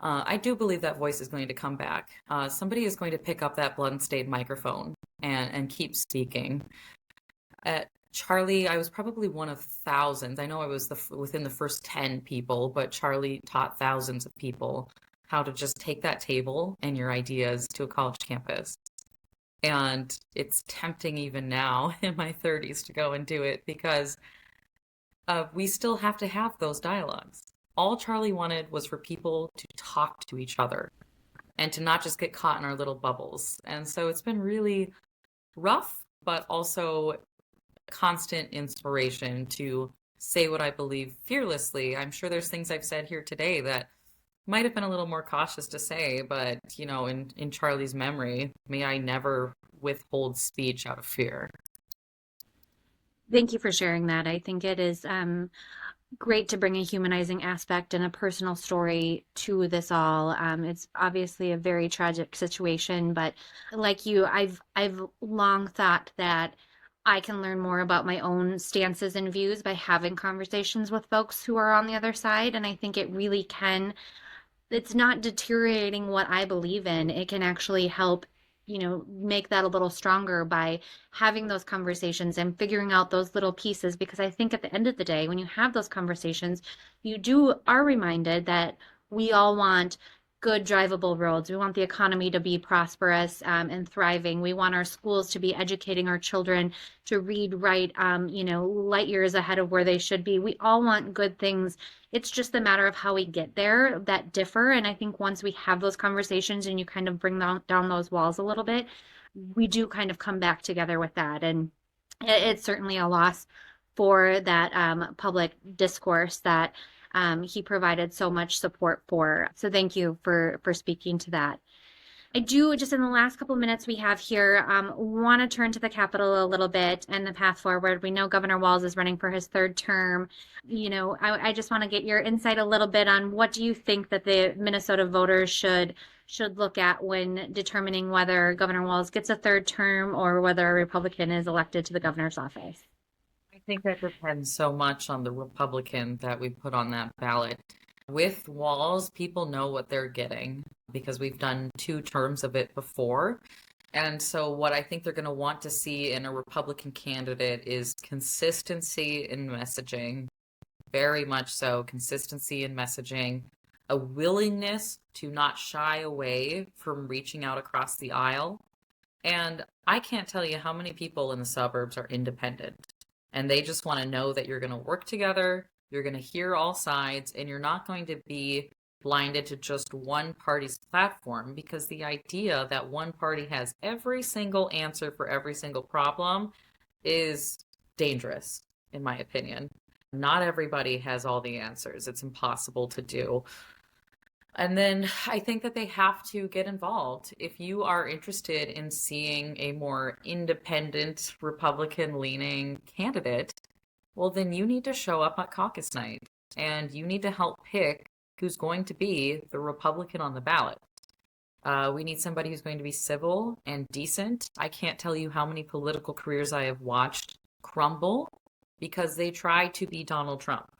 I do believe that voice is going to come back. Somebody is going to pick up that blood-stained microphone and keep speaking. At Charlie, I was probably one of thousands. I know I was within the first 10 people, but Charlie taught thousands of people how to just take that table and your ideas to a college campus. And it's tempting even now in my 30s to go and do it because we still have to have those dialogues. All Charlie wanted was for people to talk to each other and to not just get caught in our little bubbles. And so it's been really rough, but also constant inspiration to say what I believe fearlessly. I'm sure there's things I've said here today that might have been a little more cautious to say, but in Charlie's memory, may I never withhold speech out of fear. Thank you for sharing that. I think it is great to bring a humanizing aspect and a personal story to this all. It's obviously a very tragic situation, but like you, I've long thought that I can learn more about my own stances and views by having conversations with folks who are on the other side, and I think it really can, it's not deteriorating what I believe in. It can actually help, make that a little stronger by having those conversations and figuring out those little pieces. Because I think at the end of the day, when you have those conversations, are reminded that we all want good drivable roads. We want the economy to be prosperous and thriving. We want our schools to be educating our children to read, write, light years ahead of where they should be. We all want good things. It's just a matter of how we get there that differ. And I think once we have those conversations and you kind of bring down those walls a little bit, we do kind of come back together with that. And it's certainly a loss for that public discourse that he provided so much support for. So thank you for speaking to that. I do, just in the last couple of minutes we have here, want to turn to the Capitol a little bit and the path forward. We know Governor Walz is running for his third term. I just want to get your insight a little bit on what do you think that the Minnesota voters should look at when determining whether Governor Walz gets a third term or whether a Republican is elected to the governor's office. I think that depends so much on the Republican that we put on that ballot. With Walz, people know what they're getting because we've done 2 terms of it before. And so what I think they're going to want to see in a Republican candidate is consistency in messaging, very much so, consistency in messaging, a willingness to not shy away from reaching out across the aisle. And I can't tell you how many people in the suburbs are independent and they just want to know that you're going to work together, you're going to hear all sides, and you're not going to be blinded to just one party's platform, because the idea that one party has every single answer for every single problem is dangerous, in my opinion. Not everybody has all the answers. It's impossible to do. And then I think that they have to get involved. If you are interested in seeing a more independent, Republican-leaning candidate, well, then you need to show up at caucus night and you need to help pick who's going to be the Republican on the ballot. We need somebody who's going to be civil and decent. I can't tell you how many political careers I have watched crumble because they try to be Donald Trump.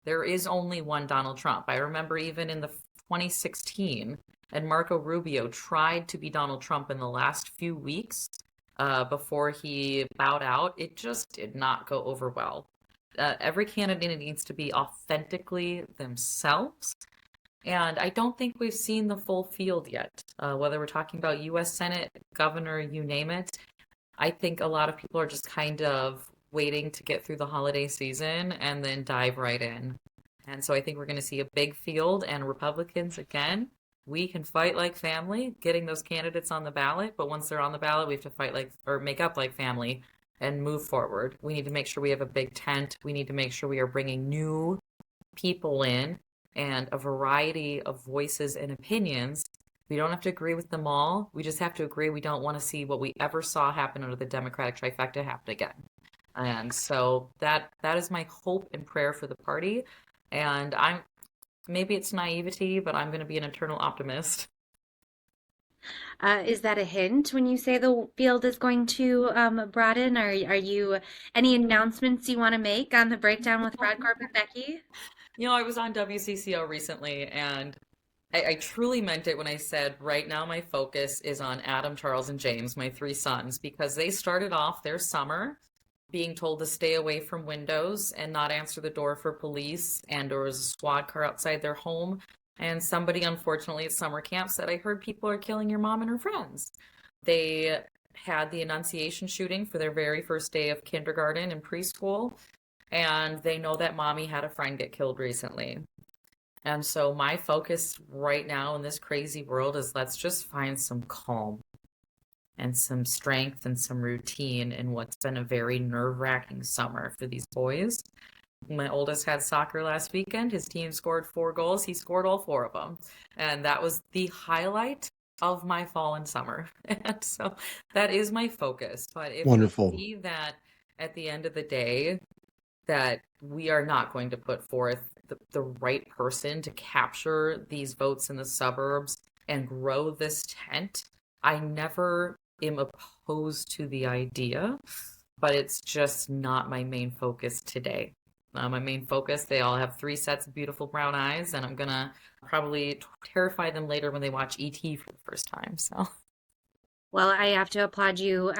There is only one Donald Trump. I remember even in the 2016, and Marco Rubio tried to be Donald Trump in the last few weeks before he bowed out. It just did not go over well. Every candidate needs to be authentically themselves. And I don't think we've seen the full field yet, whether we're talking about U.S. Senate, governor, you name it. I think a lot of people are just kind of waiting to get through the holiday season and then dive right in. And so I think we're going to see a big field, and Republicans, again, we can fight like family, getting those candidates on the ballot. But once they're on the ballot, we have to fight like, or make up like family and move forward. We need to make sure we have a big tent. We need to make sure we are bringing new people in and a variety of voices and opinions. We don't have to agree with them all. We just have to agree we don't want to see what we ever saw happen under the Democratic trifecta happen again. And so that is my hope and prayer for the party. And maybe it's naivety, but I'm going to be an eternal optimist. Is that a hint when you say the field is going to broaden? Are you any announcements you want to make on the breakdown with Brodkorb and Becky? I was on WCCO recently, and I truly meant it when I said right now my focus is on Adam, Charles, and James, my three sons, because they started off their summer being told to stay away from windows and not answer the door for police, and there was a squad car outside their home. And somebody, unfortunately, at summer camp said, I heard people are killing your mom and her friends. They had the Annunciation shooting for their very first day of kindergarten and preschool, and they know that mommy had a friend get killed recently. And so my focus right now in this crazy world is let's just find some calm and some strength and some routine in what's been a very nerve-wracking summer for these boys. My oldest had soccer last weekend. His team scored 4 goals. He scored all 4 of them. And that was the highlight of my fall and summer. And so that is my focus. But if Wonderful. we see that at the end of the day, that we are not going to put forth the right person to capture these votes in the suburbs and grow this tent, I never am opposed to the idea, but it's just not my main focus today. My main focus, they all have 3 sets of beautiful brown eyes, and I'm gonna probably terrify them later when they watch ET for the first time. So Well, I have to applaud you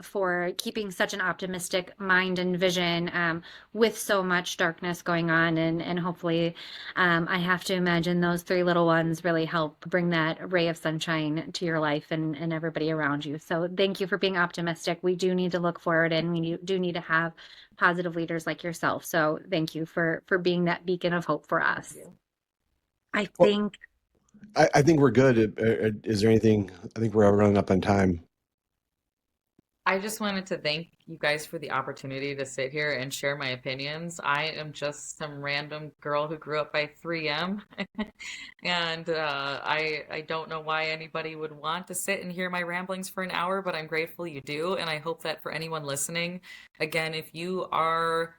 for keeping such an optimistic mind and vision with so much darkness going on. And hopefully, I have to imagine those 3 little ones really help bring that ray of sunshine to your life and everybody around you. So thank you for being optimistic. We do need to look forward, and we do need to have positive leaders like yourself. So thank you for being that beacon of hope for us. I Well, think I think we're good. Is there anything? I think we're running up on time. I just wanted to thank you guys for the opportunity to sit here and share my opinions. I am just some random girl who grew up by 3M, and I don't know why anybody would want to sit and hear my ramblings for an hour, but I'm grateful you do, and I hope that for anyone listening, again, if you are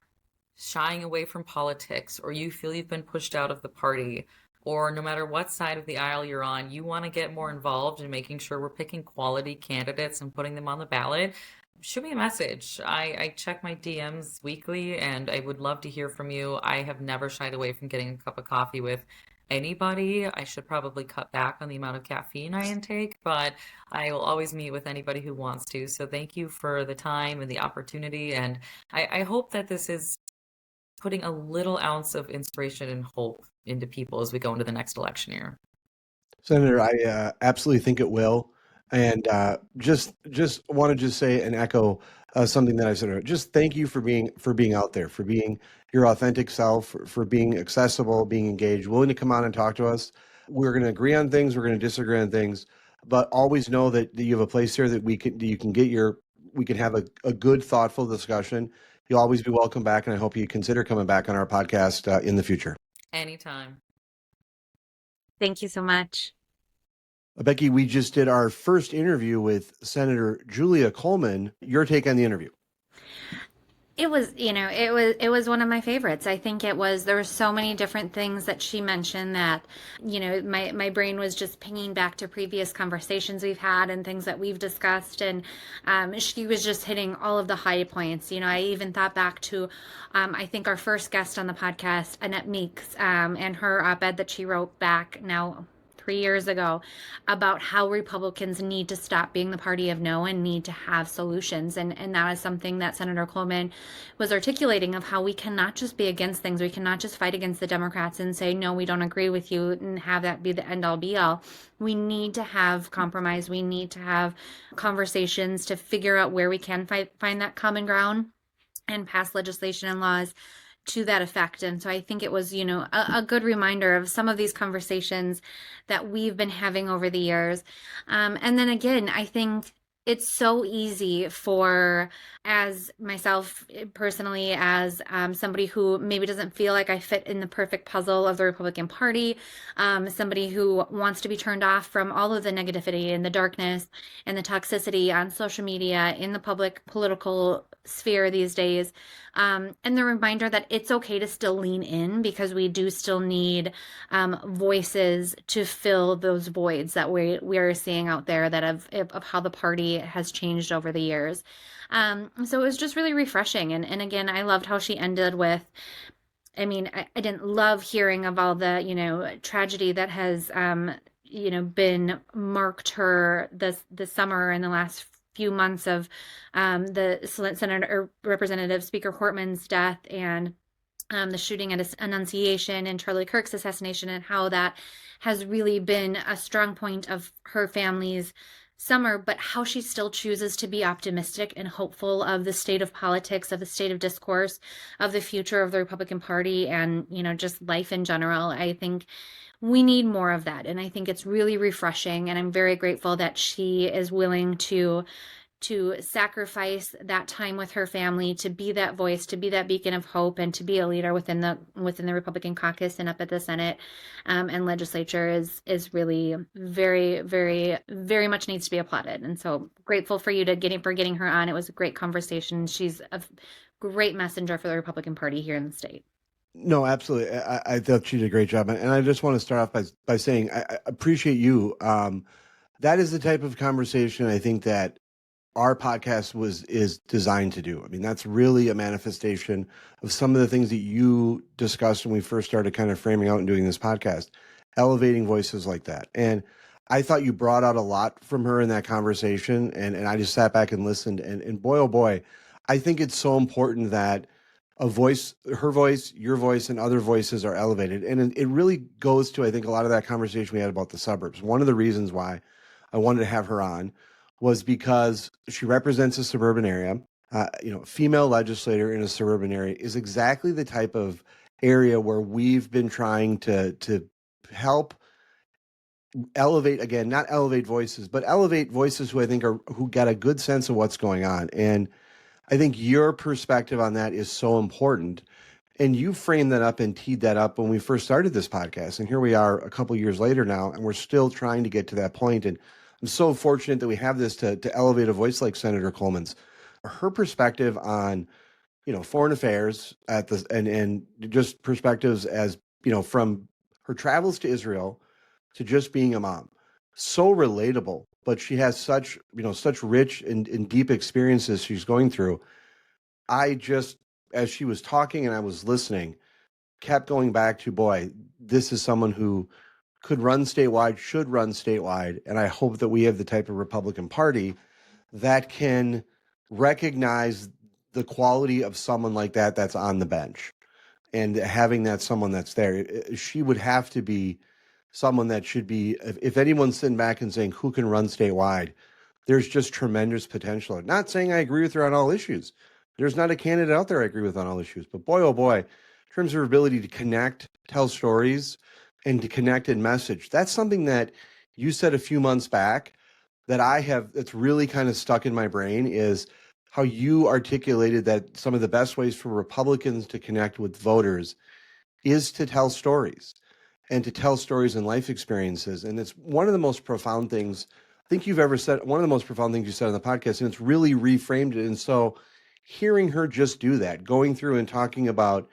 shying away from politics or you feel you've been pushed out of the party, or no matter what side of the aisle you're on, you want to get more involved in making sure we're picking quality candidates and putting them on the ballot, shoot me a message. I check my DMs weekly, and I would love to hear from you. I have never shied away from getting a cup of coffee with anybody. I should probably cut back on the amount of caffeine I intake, but I will always meet with anybody who wants to. So thank you for the time and the opportunity. And I hope that this is putting a little ounce of inspiration and hope into people as we go into the next election year. Senator, I absolutely think it will. And just want to just say and echo something that I said. Just thank you for being out there, for being your authentic self, for being accessible, being engaged, willing to come on and talk to us. We're going to agree on things, we're going to disagree on things, but always know that you have a place here that we can have a good, thoughtful discussion. You'll always be welcome back, and I hope you consider coming back on our podcast in the future. Anytime. thank you so much. Becky, we just did our first interview with Senator Julia Coleman. Your take on the interview? It was, it was one of my favorites. I think there were so many different things that she mentioned that, my brain was just pinging back to previous conversations we've had and things that we've discussed. And she was just hitting all of the high points. I even thought back to, I think our first guest on the podcast, Annette Meeks, and her op-ed that she wrote back now 3 years ago about how Republicans need to stop being the party of no and need to have solutions. And that is something that Senator Coleman was articulating, of how we cannot just be against things. We cannot just fight against the Democrats and say, no, we don't agree with you, and have that be the end all be all. We need to have compromise. We need to have conversations to figure out where we can find that common ground and pass legislation and laws to that effect. And so I think it was, a good reminder of some of these conversations that we've been having over the years. And then again, I think it's so easy for, as myself personally, as somebody who maybe doesn't feel like I fit in the perfect puzzle of the Republican Party, somebody who wants to be turned off from all of the negativity and the darkness and the toxicity on social media, in the public political sphere these days, and the reminder that it's okay to still lean in, because we do still need voices to fill those voids that we are seeing out there, that of how the party has changed over the years. So it was just really refreshing. And again, I loved how she ended with, I mean, I didn't love hearing of all the, tragedy that has, been marked her this summer and the last few months of the Senator or Representative Speaker Hortman's death and the shooting at Annunciation and Charlie Kirk's assassination, and how that has really been a strong point of her family's summer, but how she still chooses to be optimistic and hopeful of the state of politics, of the state of discourse, of the future of the Republican Party, and, just life in general. I think we need more of that. And I think it's really refreshing. And I'm very grateful that she is willing to sacrifice that time with her family, to be that voice, to be that beacon of hope, and to be a leader within the Republican caucus and up at the Senate and legislature is really very, very, very much needs to be applauded. And so grateful for you for getting her on. It was a great conversation. She's a great messenger for the Republican Party here in the state. No, absolutely. I thought she did a great job. And I just want to start off by saying I appreciate you. That is the type of conversation I think that our podcast is designed to do. I mean, that's really a manifestation of some of the things that you discussed when we first started kind of framing out and doing this podcast, elevating voices like that. And I thought you brought out a lot from her in that conversation. And I just sat back and listened. And boy, oh boy, I think it's so important that a voice, her voice, your voice, and other voices are elevated. And it really goes to, I think, a lot of that conversation we had about the suburbs. One of the reasons why I wanted to have her on was because she represents a suburban area. Female legislator in a suburban area is exactly the type of area where we've been trying to help elevate, again, not elevate voices, but elevate voices who I think who get a good sense of what's going on. And I think your perspective on that is so important. And you framed that up and teed that up when we first started this podcast. And here we are a couple years later now, and we're still trying to get to that point. And I'm so fortunate that we have this to elevate a voice like Senator Coleman's. Her perspective on, foreign affairs and just perspectives as, from her travels to Israel to just being a mom. So relatable, but she has such rich and deep experiences she's going through. I just, as she was talking and I was listening, kept going back to, boy, this is someone who could run statewide, should run statewide. And I hope that we have the type of Republican Party that can recognize the quality of someone like that that's on the bench. And having that someone that's there, she would have to be someone that should be, if anyone's sitting back and saying who can run statewide, there's just tremendous potential. Not saying I agree with her on all issues. There's not a candidate out there I agree with on all issues. But boy, oh boy, in terms of her ability to connect, tell stories, and to connect and message, that's something that you said a few months back that that's really kind of stuck in my brain, is how you articulated that some of the best ways for Republicans to connect with voters is to tell stories and to tell stories and life experiences. And it's one of the most profound things I think you've ever said, one of the most profound things you said on the podcast, and it's really reframed it. And so hearing her just do that, going through and talking about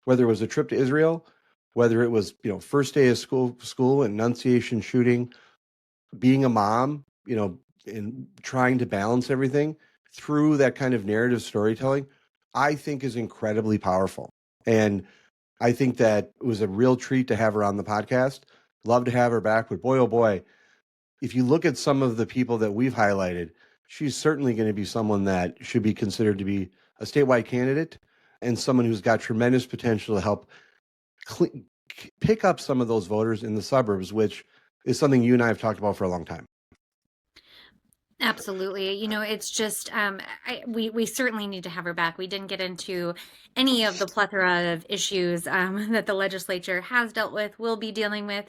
whether it was a trip to Israel, whether it was, first day of school, Annunciation shooting, being a mom, and trying to balance everything through that kind of narrative storytelling, I think is incredibly powerful. And I think that it was a real treat to have her on the podcast. Love to have her back, but boy, oh boy, if you look at some of the people that we've highlighted, she's certainly going to be someone that should be considered to be a statewide candidate and someone who's got tremendous potential to help pick up some of those voters in the suburbs, which is something you and I have talked about for a long time. Absolutely. It's just we certainly need to have her back. We didn't get into any of the plethora of issues that the legislature has dealt with, will be dealing with.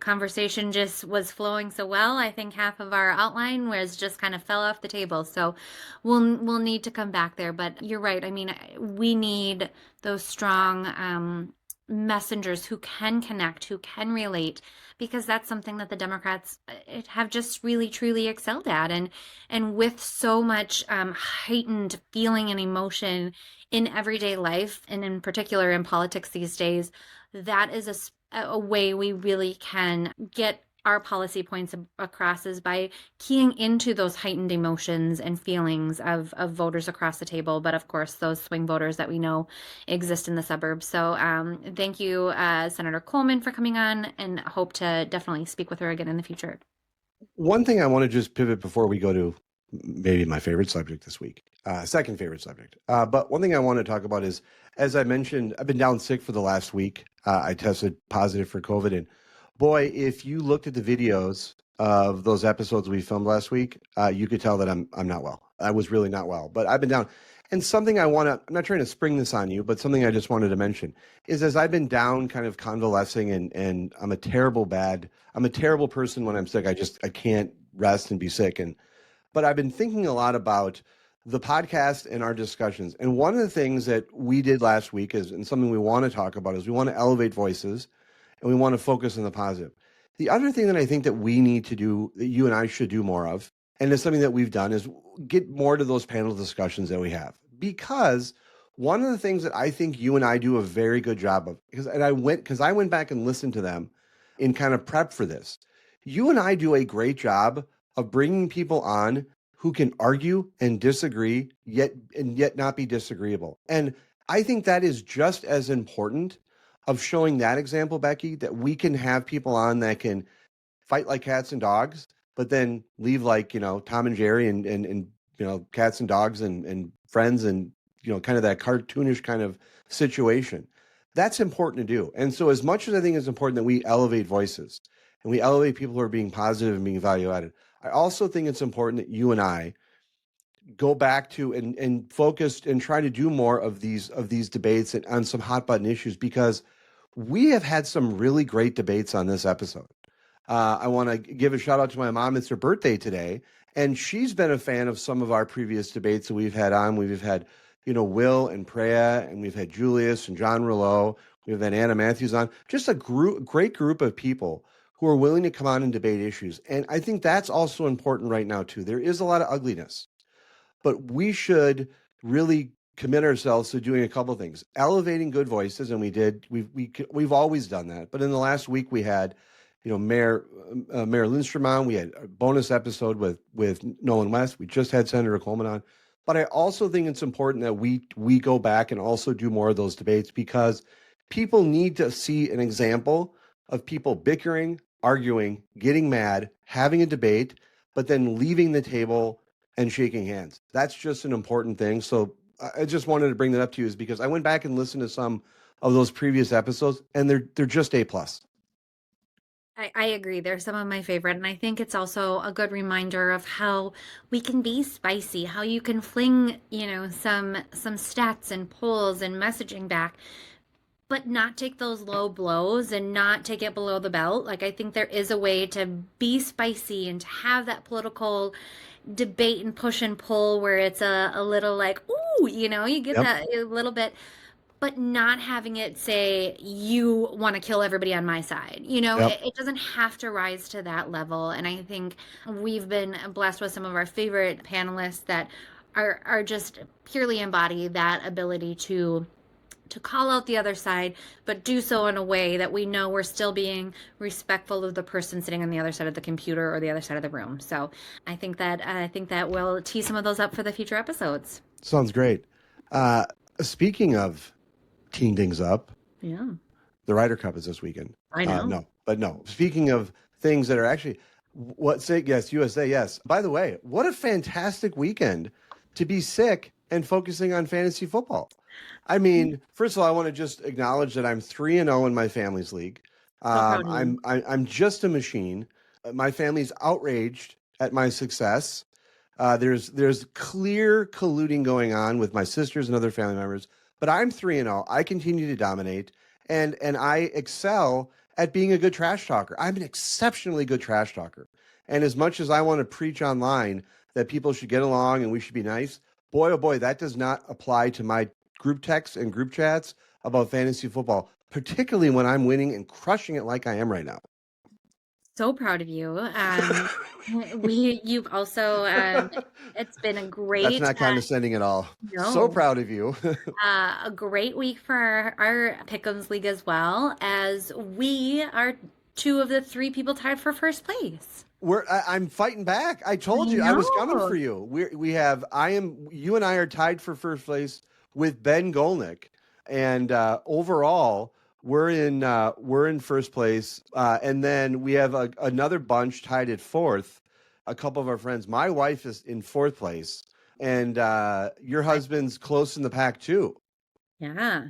Conversation just was flowing so well. I think half of our outline was just kind of fell off the table. So we'll need to come back there. But you're right. I mean, we need those strong messengers who can connect, who can relate, because that's something that the Democrats have just really truly excelled at. And with so much heightened feeling and emotion in everyday life, and in particular in politics these days, that is a way we really can get our policy points across is by keying into those heightened emotions and feelings of voters across the table, but of course those swing voters that we know exist in the suburbs. So thank you, Senator Coleman, for coming on, and hope to definitely speak with her again in the future. One thing I want to just pivot before we go to maybe my favorite subject this week, second favorite subject. But one thing I want to talk about is, as I mentioned, I've been down sick for the last week. I tested positive for COVID. And boy, if you looked at the videos of those episodes we filmed last week, you could tell that I'm not well. I was really not well, but I've been down. And something I'm not trying to spring this on you, but something I just wanted to mention is, as I've been down kind of convalescing, and I'm a terrible person when I'm sick. I can't rest and be sick. But I've been thinking a lot about the podcast and our discussions. And one of the things that we did last week is, and something we want to talk about, is we want to elevate voices and we want to focus on the positive. The other thing that I think that we need to do, that you and I should do more of, and it's something that we've done, is get more to those panel discussions that we have. Because one of the things that I think you and I do a very good job of, because I went back and listened to them in kind of prep for this. You and I do a great job of bringing people on who can argue and disagree, yet not be disagreeable. And I think that is just as important of showing that example, Becky, that we can have people on that can fight like cats and dogs, but then leave like, Tom and Jerry and cats and dogs and friends, and, kind of that cartoonish kind of situation. That's important to do. And so as much as I think it's important that we elevate voices and we elevate people who are being positive and being value added, I also think it's important that you and I go back to and focus and try to do more of these debates and on some hot button issues, because we have had some really great debates on this episode. I want to give a shout out to my mom. It's her birthday today, and she's been a fan of some of our previous debates that we've had on. We've had, Will and Preya, and we've had Julius and John Rouleau. We've had Anna Matthews on. Just a great group of people who are willing to come on and debate issues. And I think that's also important right now, too. There is a lot of ugliness, but we should really commit ourselves to doing a couple of things. Elevating good voices, and we've always done that. But in the last week, we had Mayor Lindstrom on. We had a bonus episode with Nolan West. We just had Senator Coleman on. But I also think it's important that we go back and also do more of those debates, because people need to see an example of people bickering, arguing, getting mad, having a debate, but then leaving the table and shaking hands. That's just an important thing. So I just wanted to bring that up to you, is because I went back and listened to some of those previous episodes, and they're just A+. I agree. They're some of my favorite. And I think it's also a good reminder of how we can be spicy, how you can fling, some stats and polls and messaging back, but not take those low blows and not take it below the belt. Like, I think there is a way to be spicy and to have that political debate and push and pull where it's a little like, ooh, you get Yep. that a little bit, but not having it say you want to kill everybody on my side. Yep. It doesn't have to rise to that level. And I think we've been blessed with some of our favorite panelists that are just purely embody that ability to call out the other side, but do so in a way that we know we're still being respectful of the person sitting on the other side of the computer or the other side of the room. So I think that we'll tee some of those up for the future episodes. Sounds great. Speaking of teeing things up, Yeah, the Ryder Cup is this weekend. I know. No. Speaking of things that are actually, yes, USA, yes. By the way, what a fantastic weekend to be sick and focusing on fantasy football. I mean, first of all, I want to just acknowledge that I'm 3-0 in my family's league. So proud of you. I'm just a machine. My family's outraged at my success. There's clear colluding going on with my sisters and other family members, but I'm 3-0. I continue to dominate, and I excel at being a good trash talker. I'm an exceptionally good trash talker. And as much as I want to preach online that people should get along and we should be nice, boy, oh boy, that does not apply to my group texts and group chats about fantasy football, particularly when I'm winning and crushing it like I am right now. So proud of you. You've also, it's been a That's great, not condescending at all. So no, proud of you. a great week for our Pick'ems League, as well as we are two of the three people tied for first place. I'm fighting back. I told I you I was coming know. for you. You and I are tied for first place with Ben Golnick, and overall we're in first place. And then we have another bunch tied at fourth. A couple of our friends. My wife is in fourth place, and your husband's close in the pack too. Yeah.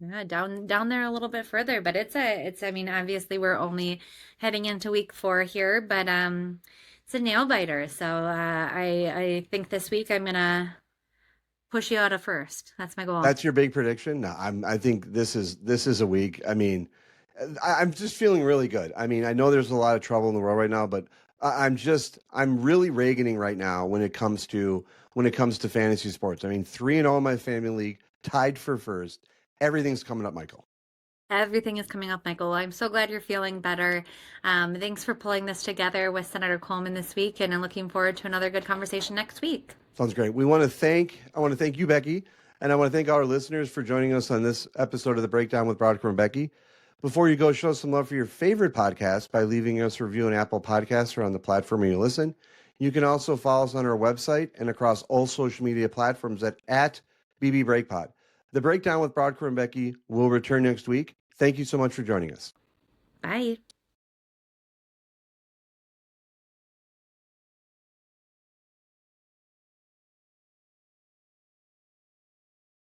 Yeah, down there a little bit further, but I mean, obviously we're only heading into week 4 here, but it's a nail biter. So I think this week I'm gonna push you out of first. That's my goal. That's your big prediction? No, I think this is a week. I mean, I'm just feeling really good. I mean, I know there's a lot of trouble in the world right now, but I'm really Reaganing right now when it comes to fantasy sports. I mean, 3-0 in my family league, tied for first. Everything's coming up, Michael. Everything is coming up, Michael. I'm so glad you're feeling better. Thanks for pulling this together with Senator Coleman this week, and I'm looking forward to another good conversation next week. Sounds great. I want to thank you, Becky, and I want to thank our listeners for joining us on this episode of The Breakdown with Brodkorb and Becky. Before you go, show some love for your favorite podcast by leaving us a review on Apple Podcasts or on the platform where you listen. You can also follow us on our website and across all social media platforms at BB Breakpod. The Breakdown with Brodkorb and Becky will return next week. Thank you so much for joining us. Bye.